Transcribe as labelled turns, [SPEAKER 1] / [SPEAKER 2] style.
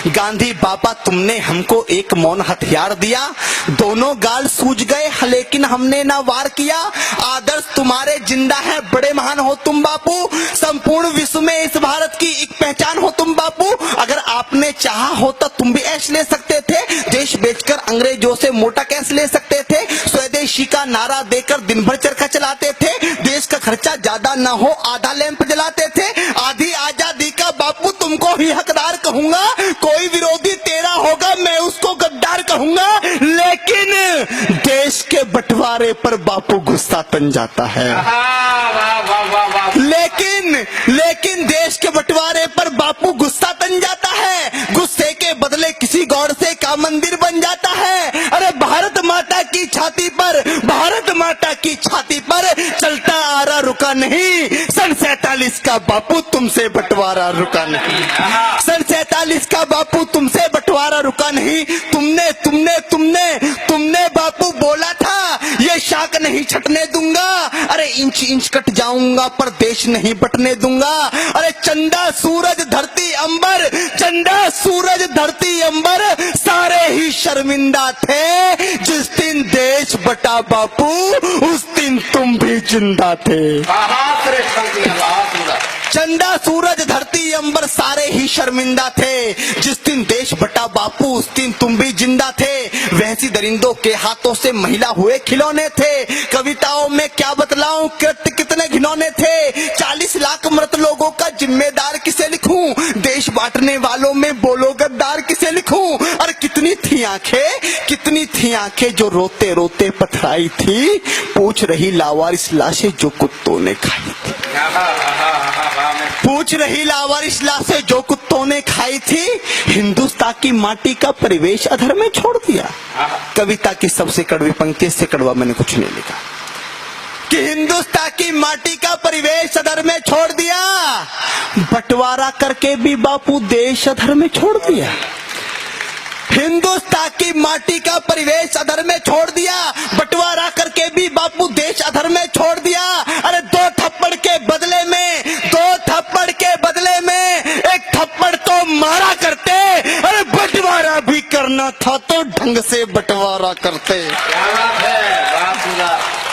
[SPEAKER 1] गांधी बाबा तुमने हमको एक मौन हथियार दिया, दोनों गाल सूज गए लेकिन हमने ना वार किया। आदर्श तुम्हारे जिंदा है, बड़े महान हो तुम बापू, संपूर्ण विश्व में इस भारत की एक पहचान हो तुम बापू। अगर आपने चाहा होता तुम भी ऐश ले सकते थे, देश बेचकर अंग्रेजों से मोटा कैश ले सकते थे, स्वदेशी का नारा देकर दिन भर चरखा चलाते थे, देश का खर्चा ज्यादा ना हो आधा लैंप जलाते थे। आधी आजादी का बापू तुमको ही हकदार कहूंगा, कोई विरोधी तेरा होगा मैं उसको गद्दार कहूंगा। लेकिन देश के बंटवारे पर बापू गुस्सा तन जाता है। लेकिन देश के बंटवारे पर बापू गुस्सा तन जाता है, गुस्से के बदले किसी गौर से का मंदिर बन जाता है। अरे भारत माता की छाती पर, भारत माता की छाती पर चलता आ रहा रुका नहीं, सन 47 का बापू तुमसे बंटवारा रुका नहीं, सन 47 का बापू तुमसे बंटवारा रुका नहीं। तुमने तुमने तुमने तुमने बापू बोला था ये शाख नहीं छटने दूंगा, अरे इंच इंच कट जाऊंगा पर देश नहीं बटने दूंगा। अरे चंदा सूरज धरती अंबर, चंदा सूरज धरती अंबर सारे ही शर्मिंदा थे, जिस दिन देश बटा बापू उस दिन तुम भी जिंदा थे। चंदा सूरज धरती अंबर सारे ही शर्मिंदा थे, जिस दिन देश बटा बापू उस दिन तुम भी जिंदा थे। वैसी दरिंदों के हाथों से महिला हुए खिलौने थे, कविताओं में क्या बतलाऊं कृत्य कितने घिनौने थे। 40 लाख मृत लोगों का जिम्मेदार किसे लिखूं, देश बांटने वालों में बोलो गद्दार किसे लिखूं। और कितनी थी आंखें जो रोते रोते पथराई थी, पूछ रही लावारिस लाशें जो कुत्तों ने खाई थी, पूछ रही लावारिस लाशें जो कुत्तों ने खाई थी। हिंदुस्तान की माटी का परिवेश अधर में छोड़ दिया। कविता की सबसे कड़वी पंक्ति से कड़वा मैंने कुछ नहीं लिखा कि हिंदुस्तान की माटी का परिवेश अधर में छोड़ दिया, बंटवारा करके भी बापू देश अधर में छोड़ दिया। हिंदुस्तान की माटी का परिवेश अधर में छोड़ दिया, बंटवारा करके भी बापू देश अधर में छोड़ दिया। अरे दो थप्पड़ के बदले में एक थप्पड़ तो मारा करते, अरे बंटवारा भी करना था तो ढंग से बंटवारा करते।